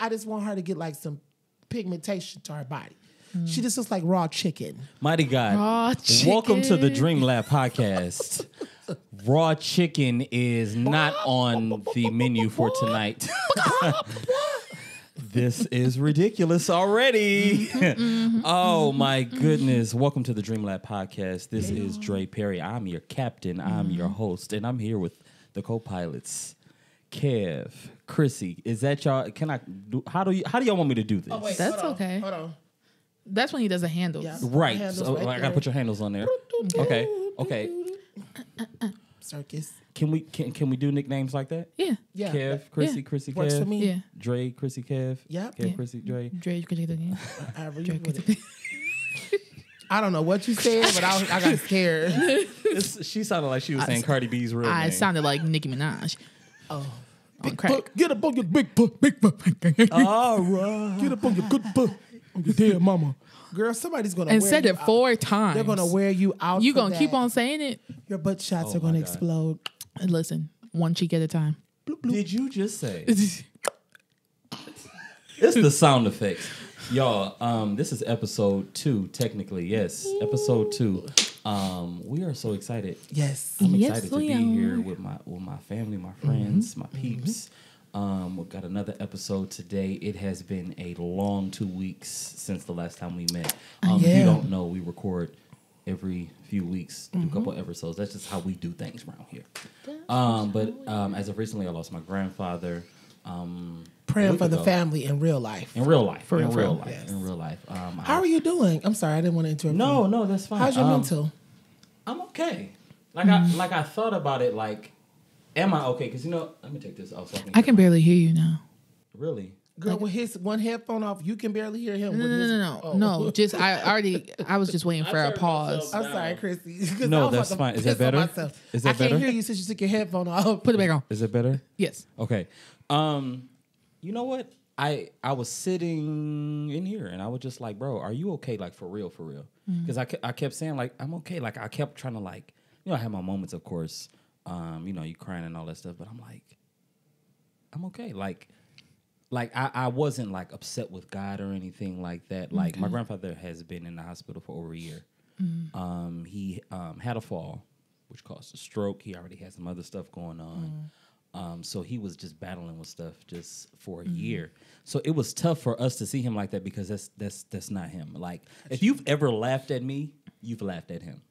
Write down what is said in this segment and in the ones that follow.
I just want her to get like some pigmentation to her body. She just looks like raw chicken. Mighty God. Raw chicken. Welcome to the Dream Lab podcast. Raw chicken is not on the menu for tonight. This is ridiculous already. Oh my goodness. Welcome to the Dream Lab podcast. This is Dre Perry. I'm your captain. I'm your host. And I'm here with the co-pilots. Kev, Chrissy. Is that y'all? Can I do how do y'all want me to do this? Oh, wait, That's hold on, okay. Hold on. That's when he does the handles. Yeah. Right. Handles So right I gotta there. put your handles on there. Okay. Circus. Can we do nicknames like that? Yeah. Yeah. Kev, Chrissy, Yeah. Chrissy, Works Kev. for me. Yeah. Dre, Chrissy, Kev. Yep. Kev, Yeah. Chrissy, Dre. Dre, you can take it again. However you Dre, put can it. I don't know what you said, but I got scared. She sounded like she was saying Cardi B's real I name. sounded like Nicki Minaj. Oh. On crack. Get up on your big foot. All right. Get up on your good foot. On your dead mama. Girl, somebody's going to And wear said you it out. 4 times. They're going to wear you out. You for gonna keep that. on saying it? Your butt shots Oh are going my to God. explode. And listen, one cheek at a time. Did you just say? It's the sound effects. Y'all, this is episode 2, technically. Yes, episode 2. We are so excited. Yes. I'm Yes, excited to we be are. here with my family, my friends, my peeps. We've got another episode today. It has been a long 2 weeks since the last time we met. If Yeah. you don't know, we record every few weeks, do a couple episodes. That's just how we do things around here. But as of recently, I lost my grandfather. Praying for the ago. family in real life. In real life. For in real, real for life. Yes. In real life. How are you doing? I'm sorry, I didn't want to interrupt you. No, that's fine. How's your mental? I'm okay. I thought about it. Like, am I okay? Because let me take this off. So I can barely hear you now. Really. Girl, with his one headphone off, you can barely hear him. with his, No. Oh. No, just I was just waiting for a pause. I'm sorry, Chrissy. 'Cause No, I was that's about to fine. Is that piss on better? myself. Is that I better? can't hear you since you took your headphone off. Put it back on. Is it better? Yes. Okay. You know what? I was sitting in here and I was just like, bro, are you okay? Like for real? Because I kept saying like I'm okay. Like I kept trying to like I had my moments, of course. You crying and all that stuff, but I'm like, I'm okay. Like I wasn't like upset with God or anything like that. Like my grandfather has been in the hospital for over a year. He had a fall, which caused a stroke. He already had some other stuff going on. So he was just battling with stuff just for a year. So it was tough for us to see him like that because that's not him. Like if you've ever laughed at me, you've laughed at him.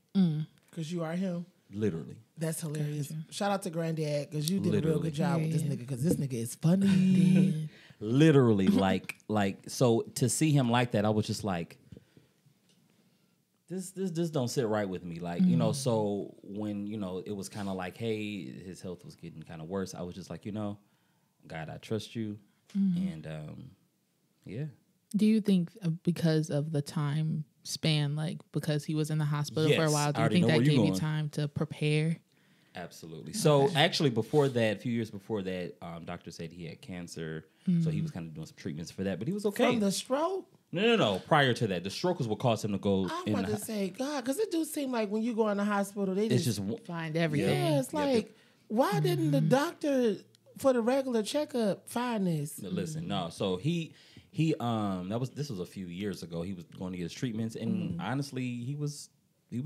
Because you are him. Literally. That's hilarious. Shout out to Granddad because you did a real Literally. good job with this nigga because this nigga is funny. Literally, like so to see him like that, I was just like, this don't sit right with me. Like, so when, it was kind of like, hey, his health was getting kind of worse, I was just like, God, I trust you. And yeah. Do you think because of the time span, like because he was in the hospital for a Yes, while, do I you already think know that where you gave you going. time to prepare? Absolutely. So actually before that, a few years before that, doctor said he had cancer. So he was kind of doing some treatments for that, but he was okay. From the stroke? No. Prior to that, the stroke was what caused him to go I in want the to say, God, because it do seem like when you go in the hospital, they It's just... just Find everything. Yeah, it's like, why didn't the doctor, for the regular checkup, find this? listen, no. So he this was a few years ago. He was going to get his treatments, and honestly, he was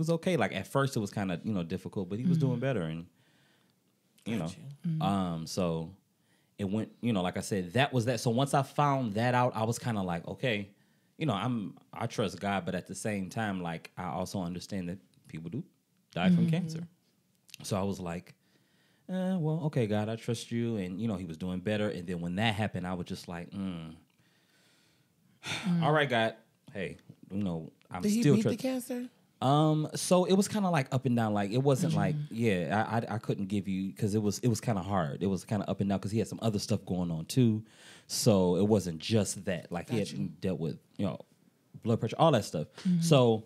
okay. Like at first, it was kind of difficult, but he was doing better, and so it went. Like I said, that was that. So once I found that out, I was kind of like, okay, I trust God, but at the same time, like I also understand that people do die from cancer. So I was like, well, okay, God, I trust you, and he was doing better. And then when that happened, I was just like, all right, God, hey, I'm Did he still beat the cancer? So it was kind of like up and down. Like it wasn't like, I couldn't give you because it was kind of hard. It was kind of up and down because he had some other stuff going on too. So it wasn't just that. Like he had dealt with blood pressure, all that stuff. So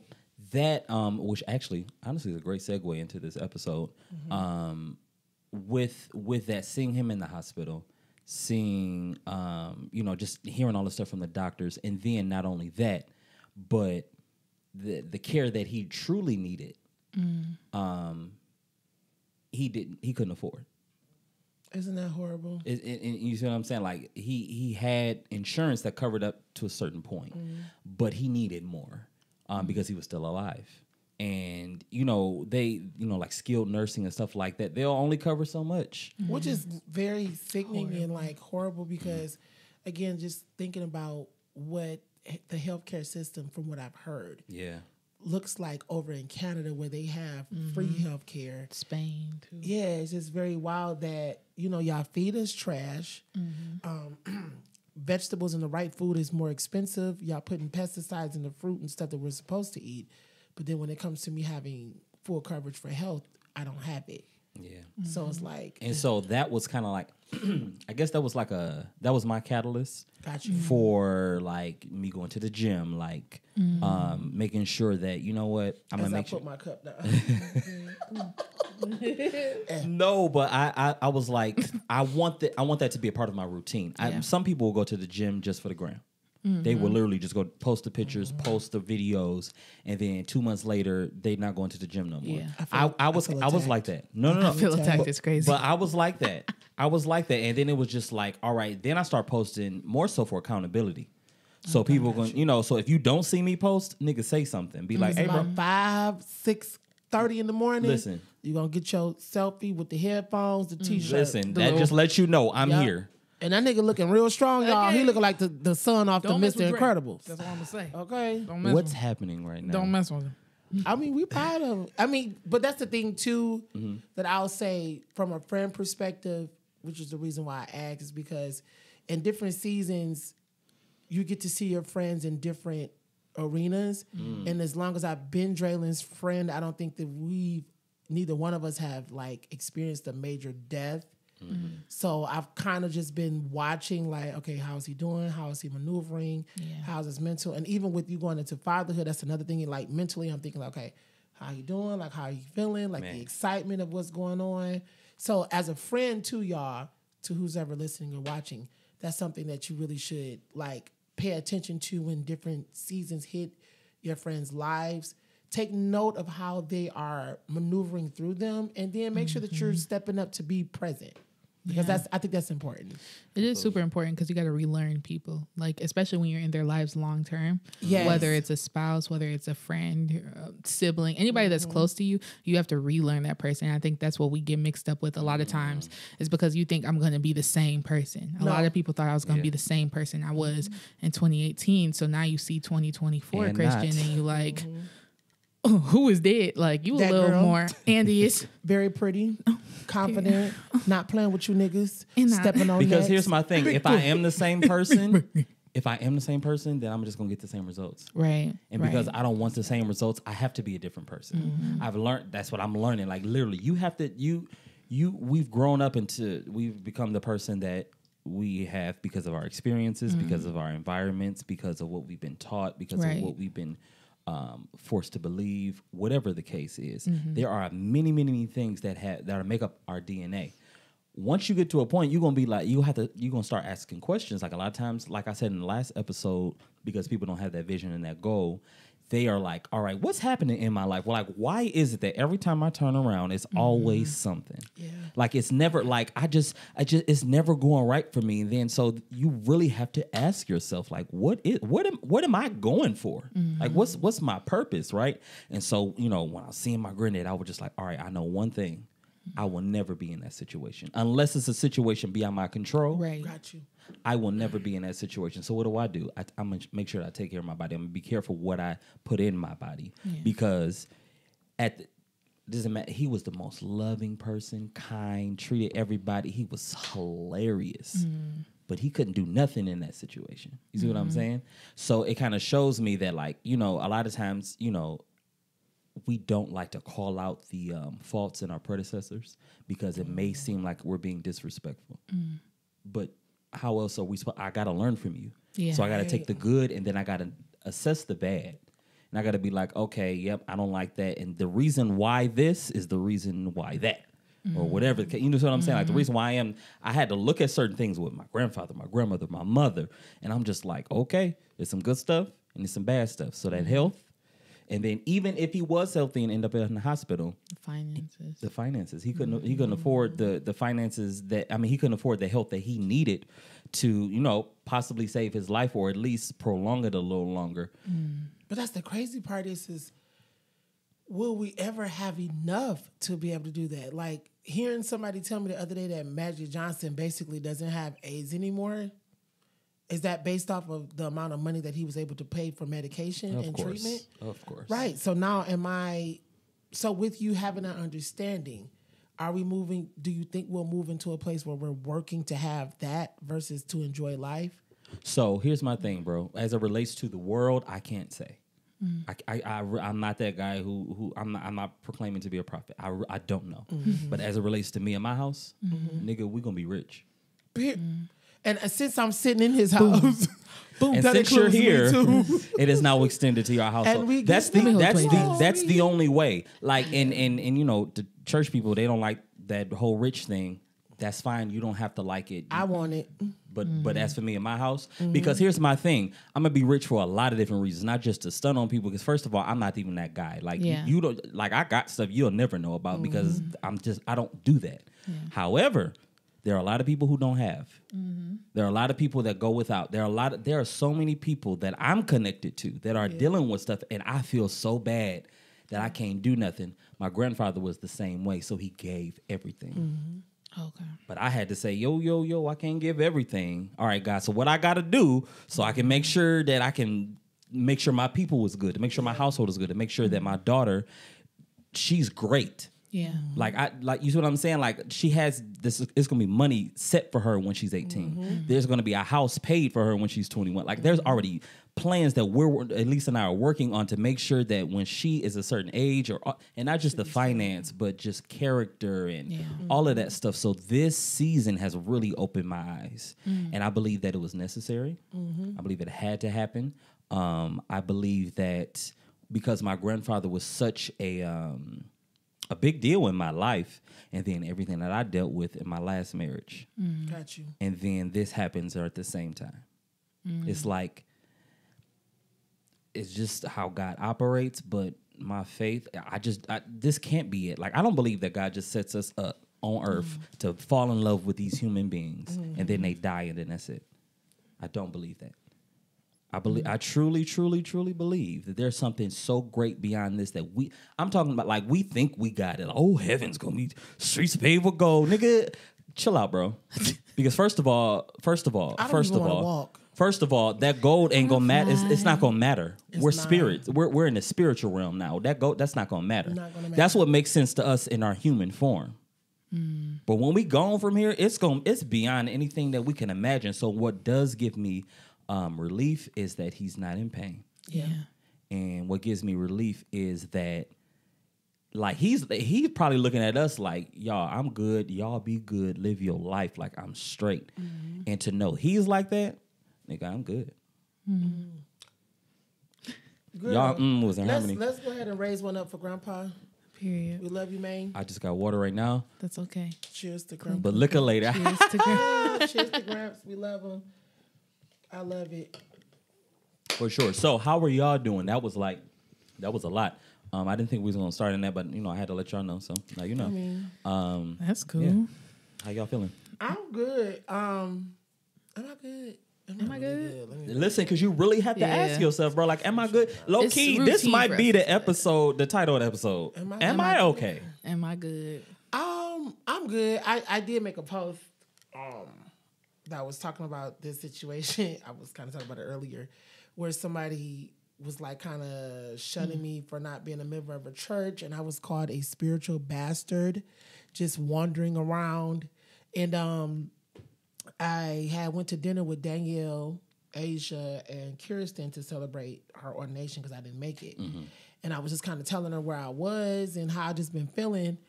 that which actually honestly is a great segue into this episode. With that, seeing him in the hospital, seeing just hearing all the stuff from the doctors, and then not only that, but the care that he truly needed, he couldn't afford. Isn't that horrible? You see what I'm saying? Like he had insurance that covered up to a certain point, but he needed more because he was still alive. And they like skilled nursing and stuff like that, they'll only cover so much, Which is very sickening and like horrible because, again, just thinking about what the healthcare system, from what I've heard, looks like over in Canada where they have free healthcare. Spain too. Yeah, it's just very wild that y'all feed us trash. Vegetables and the right food is more expensive. Y'all putting pesticides in the fruit and stuff that we're supposed to eat. But then when it comes to me having full coverage for health, I don't have it. Yeah. So it's like, and so that was kind of like, I guess that was my catalyst got you. for like me going to the gym, like making sure that I'm gonna make I sure. put my cup down. No, but I was like, I want that to be a part of my routine. Some people will go to the gym just for the gram. They will literally just go post the pictures, post the videos, and then 2 months later, they're not going to the gym no more. Yeah. I was like that. No. I feel attacked. It's crazy. But I was like that. And then it was just like, all right. Then I start posting more so for accountability. So people going, so if you don't see me post, nigga, say something. Be like, hey, bro. 5, 6:30 in the morning. Listen. You're going to get your selfie with the headphones, the T-shirt. Listen, that just lets you know I'm here. And that nigga looking real strong, y'all. Okay. He looking like the son off Don't the mess Mr. with Drake. Incredibles. That's what I'm gonna say. Okay. Don't mess What's with happening right now? Don't mess with him. I mean, we proud of him. I mean, but that's the thing, too, that I'll say from a friend perspective, which is the reason why I asked, is because in different seasons, you get to see your friends in different arenas. And as long as I've been Draylen's friend, I don't think that neither one of us have, like, experienced a major death. So I've kind of just been watching, like, okay, how's he doing? How is he maneuvering? Yeah. How's his mental? And even with you going into fatherhood, that's another thing. Like mentally, I'm thinking, like, okay, how you doing? Like, how you feeling? Like the excitement of what's going on. So as a friend to y'all, to who's ever listening or watching, that's something that you really should like pay attention to when different seasons hit your friends' lives. Take note of how they are maneuvering through them, and then make sure that you're stepping up to be present. Because I think that's important. It is super important because you got to relearn people, like especially when you're in their lives long term. Yes. Whether it's a spouse, whether it's a friend, a sibling, anybody that's close to you, you have to relearn that person. And I think that's what we get mixed up with a lot of times is because you think I'm going to be the same person. A lot of people thought I was going to be the same person I was in 2018. So now you see 2024 And Christian, not. and you like, oh, who is dead? Like you That a little girl. more Andy-ish. Very pretty, confident, not playing with you niggas, And not- stepping on Because necks. here's my thing: if I am the same person, then I'm just gonna get the same results. Right. And because I don't want the same results, I have to be a different person. I've learned that's what I'm learning. Like literally, you have to we've grown up we've become the person that we have because of our experiences, because of our environments, because of what we've been taught, because of what we've been forced to believe, whatever the case is. There are many, many, many things that make up our DNA. Once you get to a point, you're gonna be like, you're gonna start asking questions. Like a lot of times, like I said in the last episode, because people don't have that vision and that goal, they are like, all right, what's happening in my life? Well, like, why is it that every time I turn around, it's always something? Yeah. Like it's never like it's never going right for me. And then so you really have to ask yourself, like, what am I going for? Like what's my purpose, right? And so, when I was seeing my granddad, I was just like, all right, I know one thing. I will never be in that situation unless it's a situation beyond my control. Right. Got you. I will never be in that situation. So what do? I'm going to make sure that I take care of my body. I'm going to be careful what I put in my body because doesn't matter. He was the most loving person, kind, treated everybody. He was hilarious. But he couldn't do nothing in that situation. You see what I'm saying? So it kind of shows me that, like, a lot of times, we don't like to call out the faults in our predecessors because it may seem like we're being disrespectful. But how else are we supposed? I got to learn from you. Yeah. So I got to take the good and then I got to assess the bad. And I got to be like, okay, yep, I don't like that. And the reason why this is the reason why that. Or whatever. You know what I'm saying? Like the reason why I had to look at certain things with my grandfather, my grandmother, my mother. And I'm just like, okay, there's some good stuff and there's some bad stuff. So that health And then even if he was healthy and ended up in the hospital, The finances. he couldn't afford the finances that, I mean, he couldn't afford the help that he needed to, possibly save his life or at least prolong it a little longer. But that's the crazy part is will we ever have enough to be able to do that? Like hearing somebody tell me the other day that Magic Johnson basically doesn't have AIDS anymore. Is that based off of the amount of money that he was able to pay for medication and treatment? Of course. Right. So now so with you having that understanding, do you think we'll move into a place where we're working to have that versus to enjoy life? So here's my thing, bro. As it relates to the world, I can't say. I'm not that guy who I'm not proclaiming to be a prophet. I don't know. But as it relates to me and my house, nigga, we gonna be rich. And since I'm sitting in his house, boom, and that since you're includes me here, too. it is now extended to your household. And That's the only way. Like, and the church people, they don't like that whole rich thing. That's fine. You don't have to like it. I want it. But as for me and my house, because here's my thing, I'm gonna be rich for a lot of different reasons, not just to stun on people. Because first of all, I'm not even that guy. Like you don't like. I got stuff you'll never know about because I don't do that. However, there are a lot of people who don't have. There are a lot of people that go without. There are so many people that I'm connected to that are dealing with stuff, and I feel so bad that I can't do nothing. My grandfather was the same way, so he gave everything. Okay. But I had to say, yo, I can't give everything. All right, guys, so what I got to do so I can make sure that I can make sure my people was good, to make sure my household is good, to make sure that my daughter, she's great. Yeah. Like you see what I'm saying? Like she has this, it's gonna be money set for her when she's 18. There's gonna be a house paid for her when she's 21. Like there's already plans that we're, at least and I, are working on to make sure that when she is a certain age, and not just the finance, but just character and all of that stuff. So this season has really opened my eyes, and I believe that it was necessary. I believe it had to happen. I believe that because my grandfather was such a big deal in my life, and then everything that I dealt with in my last marriage. Got you. And then this happens at the same time. It's like, it's just how God operates, but my faith, this can't be it. Like, I don't believe that God just sets us up on earth to fall in love with these human beings, and then they die, and then that's it. I don't believe that. I truly, truly, truly believe that there's something so great beyond this that I'm talking about, like, we think we got it. Oh, heaven's gonna be streets paved with gold. Nigga, chill out, bro. Because first of all, that gold ain't gonna matter. It's not gonna matter. We're spirits. We're in the spiritual realm now. That gold, that's not gonna matter. That's what makes sense to us in our human form. But when we go from here, it's beyond anything that we can imagine. So what does give me relief is that he's not in pain. Yeah. And what gives me relief is that, like, he's probably looking at us like, y'all, I'm good. Y'all be good. Live your life like I'm straight. And to know he's like that, nigga, I'm good. Good. Y'all was in harmony. Let's go ahead and raise one up for Grandpa. Period. We love you, man. I just got water right now. That's okay. Cheers to Grandpa. But liquor later. Cheers to Grandpa. Cheers to Gramps. We love him. I love it. For sure. So how were y'all doing? That was a lot. I didn't think we was gonna start in that, but I had to let y'all know. So now you know. That's cool. Yeah. How y'all feeling? I'm good. Am I good? Am I good? Listen, because you really have to ask yourself, bro. Like, am I good? Low It's key, routine this might for be us. the title of the episode. Am I okay? Am I good? I'm good. I did make a post that was talking about this situation. I was kind of talking about it earlier, where somebody was like kind of shunning me for not being a member of a church, and I was called a spiritual bastard, just wandering around. And I went to dinner with Danielle, Asia, and Kirsten to celebrate her ordination because I didn't make it. And I was just kind of telling her where I was and how I just been feeling.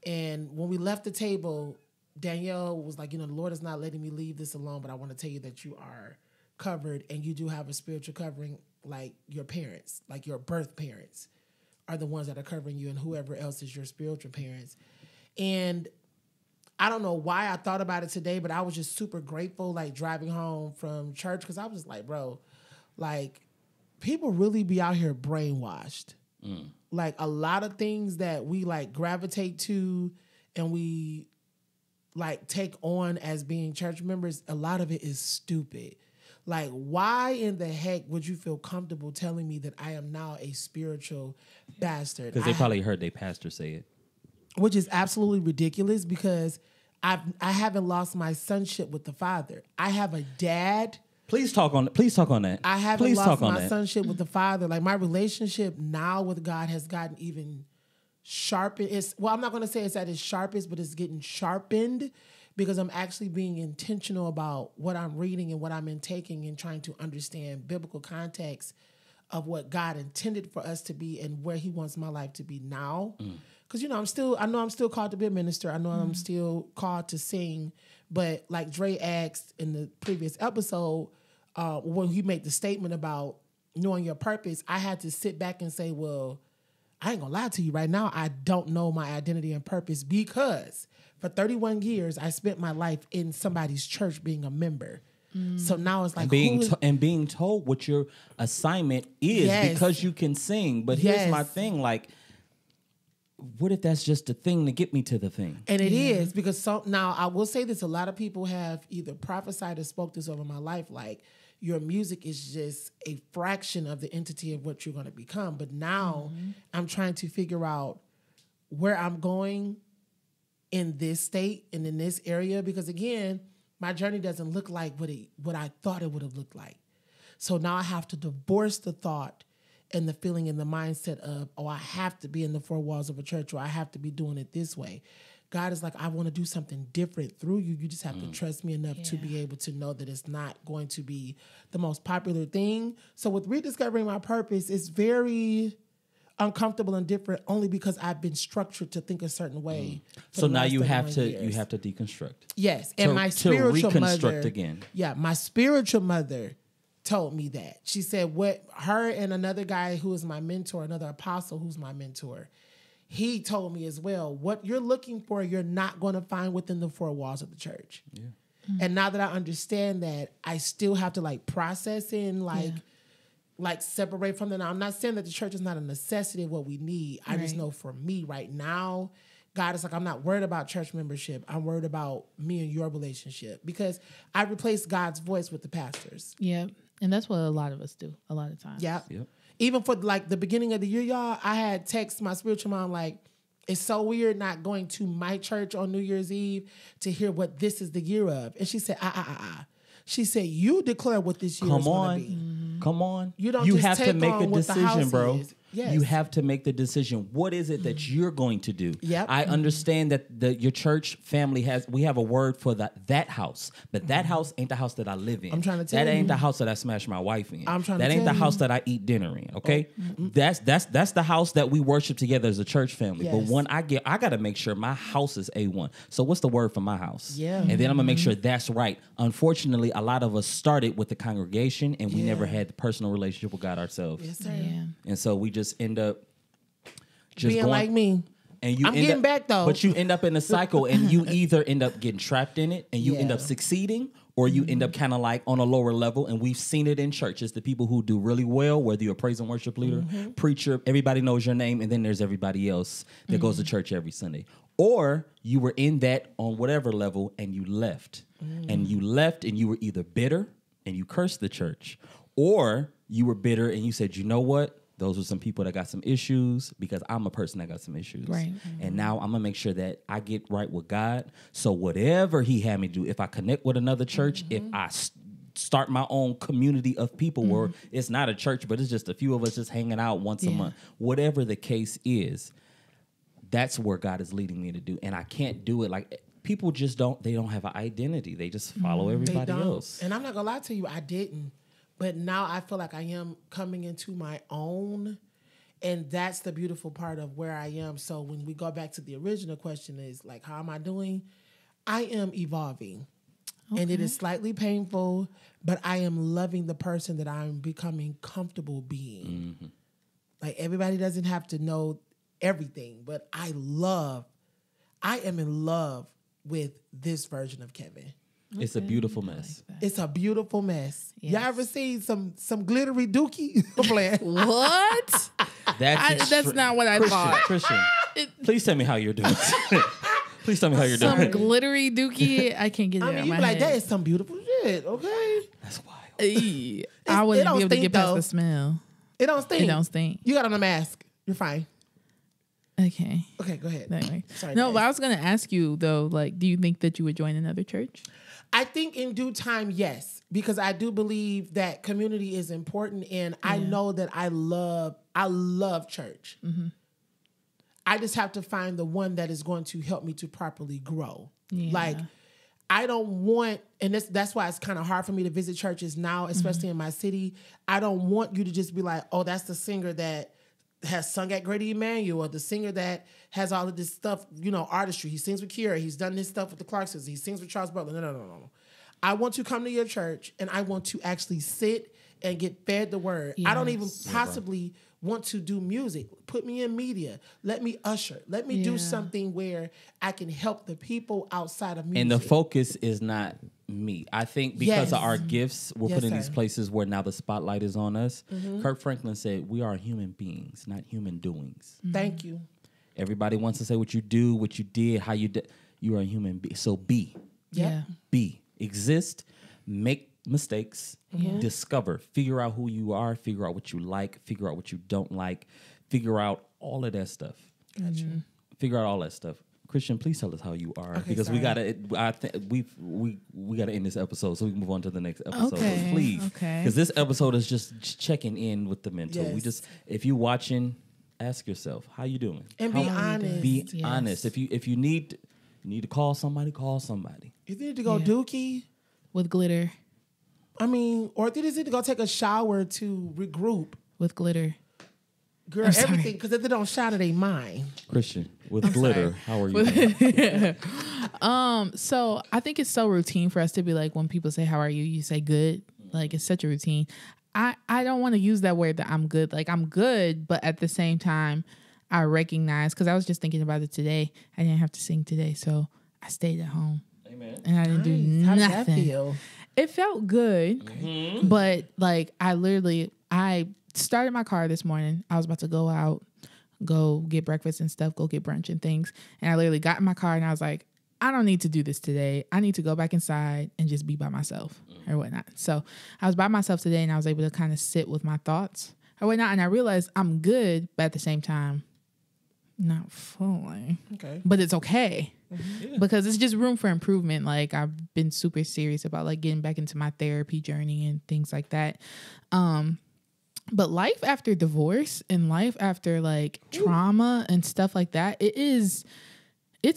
And when we left the table, Danielle was like, the Lord is not letting me leave this alone, but I want to tell you that you are covered and you do have a spiritual covering, like your parents, like your birth parents are the ones that are covering you, and whoever else is your spiritual parents. And I don't know why I thought about it today, but I was just super grateful, like driving home from church, because I was just like, bro, like, people really be out here brainwashed. Like a lot of things that we like gravitate to and we like take on as being church members, a lot of it is stupid. Like, why in the heck would you feel comfortable telling me that I am now a spiritual bastard? Because they probably heard their pastor say it. Which is absolutely ridiculous because I haven't lost my sonship with the Father. I have a dad. Please talk on that. I haven't lost my sonship with the Father. Like, my relationship now with God has gotten even sharpened. I'm not going to say it's at its sharpest, but it's getting sharpened because I'm actually being intentional about what I'm reading and what I'm intaking and trying to understand biblical context of what God intended for us to be and where he wants my life to be now. Because, I know I'm still called to be a minister. I know I'm still called to sing. But like Dre asked in the previous episode, when he made the statement about knowing your purpose, I had to sit back and say, well, I ain't gonna lie to you right now. I don't know my identity and purpose because for 31 years, I spent my life in somebody's church being a member. So now it's like being told what your assignment is because you can sing. But here's my thing, like, what if that's just a thing to get me to the thing? And it is because now I will say this: a lot of people have either prophesied or spoke this over my life, like your music is just a fraction of the entity of what you're going to become. But now I'm trying to figure out where I'm going in this state and in this area because again, my journey doesn't look like what I thought it would have looked like. So now I have to divorce the thought and the feeling and the mindset of, I have to be in the four walls of a church or I have to be doing it this way. God is like, I want to do something different through you. You just have to trust me enough to be able to know that it's not going to be the most popular thing. So with rediscovering my purpose, it's very uncomfortable and different only because I've been structured to think a certain way. So now you have to deconstruct. Yes, and my spiritual reconstruct again. Yeah, my spiritual mother told me that. She said what her and another guy who is my mentor, another apostle who's my mentor, he told me as well, what you're looking for, you're not going to find within the four walls of the church. Yeah. And now that I understand that, I still have to like process in like separate from them. Now, I'm not saying that the church is not a necessity of what we need. I just know for me right now, God is like, I'm not worried about church membership. I'm worried about me and your relationship because I replaced God's voice with the pastors. Yeah. And that's what a lot of us do a lot of times. Yeah. Yep. Even for like the beginning of the year, y'all, I had text my spiritual mom like, it's so weird not going to my church on New Year's Eve to hear what this is the year of. And she said, She said, you declare what this year is going to be. Come on. You don't just have take to make on a what the decision, house bro. is. Yes. You have to make the decision. What is it that you're going to do? Yep. I understand that your church family we have a word for that house, but that house ain't the house that I live in. I'm trying to tell you. That ain't the house that I smash my wife in. I'm trying that to ain't tell the you. house that I eat dinner in. Okay, that's the house that we worship together as a church family. Yes. But when I got to make sure my house is A1. So what's the word for my house? Yeah. And then I'm gonna make sure that's right. Unfortunately, a lot of us started with the congregation and we never had the personal relationship with God ourselves. Yes, sir. Yeah. And so we just end up just Being going, like me. And you I'm end getting up, back, though. But you end up in a cycle and you either end up getting trapped in it and you end up succeeding or you end up kind of like on a lower level. And we've seen it in churches, the people who do really well, whether you're a praise and worship leader, preacher, everybody knows your name. And then there's everybody else that goes to church every Sunday. Or you were in that on whatever level and you left. And you left and you were either bitter and you cursed the church, or you were bitter and you said, you know what? Those are some people that got some issues because I'm a person that got some issues. Right. And now I'm going to make sure that I get right with God. So whatever he had me do, if I connect with another church, if I start my own community of people where it's not a church, but it's just a few of us just hanging out once a month, whatever the case is, that's where God is leading me to do. And I can't do it like people just don't have an identity. They just follow everybody else. And I'm not going to lie to you, I didn't. But now I feel like I am coming into my own, and that's the beautiful part of where I am. So when we go back to the original question is like, how am I doing? I am evolving, and it is slightly painful, but I am loving the person that I'm becoming comfortable being. Like everybody doesn't have to know everything, but I am in love with this version of Kevin. It's a beautiful mess. It's a beautiful mess. Yes. Y'all ever seen some glittery dookie? I'm playing. What? That's not what I thought. Christian, please tell me how you're doing. Please tell me how you're Some doing. glittery dookie. I can't get it I out mean, of you my be like, head. that is some beautiful shit, okay? That's wild. I wouldn't don't be able to stink, get past though. the smell. It don't stink. It don't stink. You got on a mask. You're fine. Okay. Okay, go ahead. Anyway. Sorry, No, guys. but I was gonna ask you though, like, do you think that you would join another church? I think in due time, yes, because I do believe that community is important, and I know that I love church. I just have to find the one that is going to help me to properly grow. Yeah. Like, I don't want, and that's why it's kind of hard for me to visit churches now, especially in my city. I don't want you to just be like, oh, that's the singer that has sung at Grady Emanuel, or the singer that has all of this stuff, artistry. He sings with Kira. He's done this stuff with the Clarksons. He sings with Charles Butler. No. I want to come to your church, and I want to actually sit and get fed the word. I don't even possibly want to do music. Put me in media. Let me usher. Let me do something where I can help the people outside of music. And the focus is not me. I think because of our gifts, we're put in these sir. places where now the spotlight is on us. Kirk Franklin said, we are human beings, not human doings. Thank you. Everybody wants to say what you do, what you did, how you did. You are a human being. So be. Yeah. Be. Exist. Make mistakes. Discover. Figure out who you are. Figure out what you like. Figure out what you don't like. Figure out all of that stuff. Gotcha. Figure out all that stuff. Christian, please tell us how you are, Okay, because sorry. we gotta. I think we gotta end this episode so we can move on to the next episode. Okay, So please, okay. because this episode is just checking in with the mental. We Yes. just, if you watching, ask yourself how you doing, And be How- honest. Be Yes. honest. If you need to call somebody, call somebody. If you need to go Yeah. dookie, With glitter. or if you just need to go take a shower to regroup, With glitter. girl, I'm sorry. everything, because if they don't shower, they mind. Christian, with glitter, how are you doing? So I think it's so routine for us to be like, when people say, how are you? You say good. Like, it's such a routine. I don't want to use that word that I'm good. Like, I'm good, but at the same time, I recognize, because I was just thinking about it today. I didn't have to sing today, so I stayed at home. Amen. And I didn't do Nice. How did that nothing. feel? It felt good, but like I started my car this morning. I was about to go out, go get breakfast and stuff, go get brunch and things. And I literally got in my car and I was like, I don't need to do this today. I need to go back inside and just be by myself or whatnot. So I was by myself today and I was able to kind of sit with my thoughts or whatnot. And I realized I'm good, but at the same time, not fully. Okay. But it's okay. Because it's just room for improvement. Like, I've been super serious about like getting back into my therapy journey and things like that. But life after divorce and life after like trauma and stuff like that, it's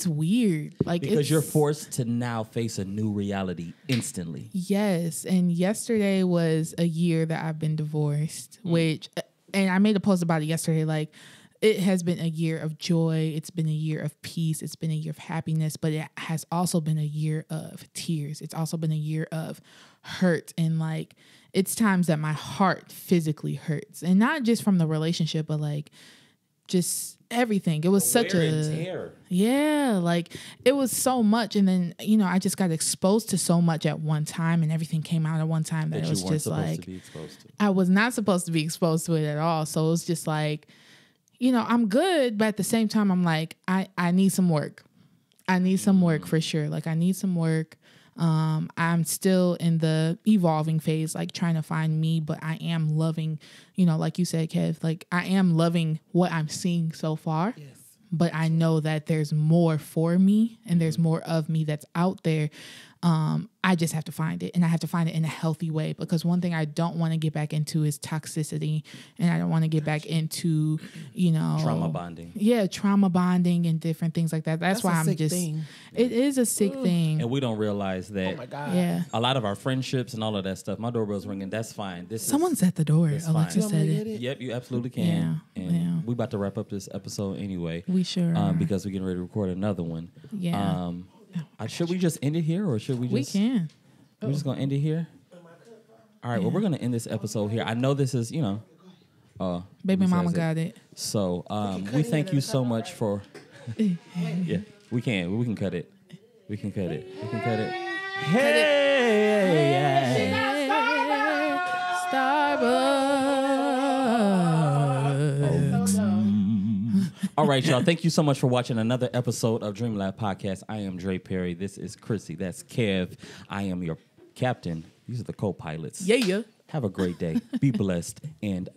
weird. Like, Because you're forced to now face a new reality instantly. Yes. And yesterday was a year that I've been divorced, and I made a post about it yesterday. Like, it has been a year of joy. It's been a year of peace. It's been a year of happiness, but it has also been a year of tears. It's also been a year of hurt. And like, it's times that my heart physically hurts, and not just from the relationship, but like just everything. It was such yeah, like it was so much. And then, I just got exposed to so much at one time, and everything came out at one time that that it you was weren't just supposed like, to be exposed to. I was not supposed to be exposed to it at all. So it was just like, I'm good, but at the same time, I'm like, I need some work. I need some work for sure. Like, I need some work. I'm still in the evolving phase, like trying to find me, but I am loving, like you said, Kev, like I am loving what I'm seeing so far. Yes. But I know that there's more for me and there's more of me that's out there. I just have to find it, and I have to find it in a healthy way, because one thing I don't want to get back into is toxicity, and I don't want to get back into, Trauma bonding. Yeah, trauma bonding and different things like that. That's why a I'm sick just, thing. it is a sick thing. And we don't realize that Oh my God. Yeah. a lot of our friendships and all of that stuff, my doorbell's ringing, that's fine. Someone's at the door. It's Alexa fine. said You want me to it. get it? Yep, you absolutely can. Yeah, And yeah. we about to wrap up this episode anyway. We sure are. Because we're getting ready to record another one. Yeah. Should we just end it here, or should we just... We can. We're just going to end it here? All right, well, we're going to end this episode here. I know this is, Baby Lisa mama has it. got it. So we thank you so much for... Yeah, we can cut it. We can cut it. We can cut it. Hey! Starbucks. All right, y'all. Thank you so much for watching another episode of Dream Lab Podcast. I am Dre Perry. This is Chrissy. That's Kev. I am your captain. These are the co-pilots. Yeah. Have a great day. Be blessed. And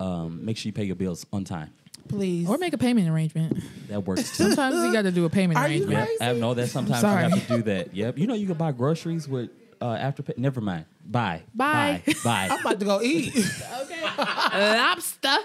make sure you pay your bills on time. Please. Or make a payment arrangement. That works too. Sometimes you got to do a payment Are you arrangement. crazy? I know that sometimes you have to do that. Yep. You know you can buy groceries with Afterpay. Never mind. Bye. Bye. Bye. I'm about to go eat. Lobster.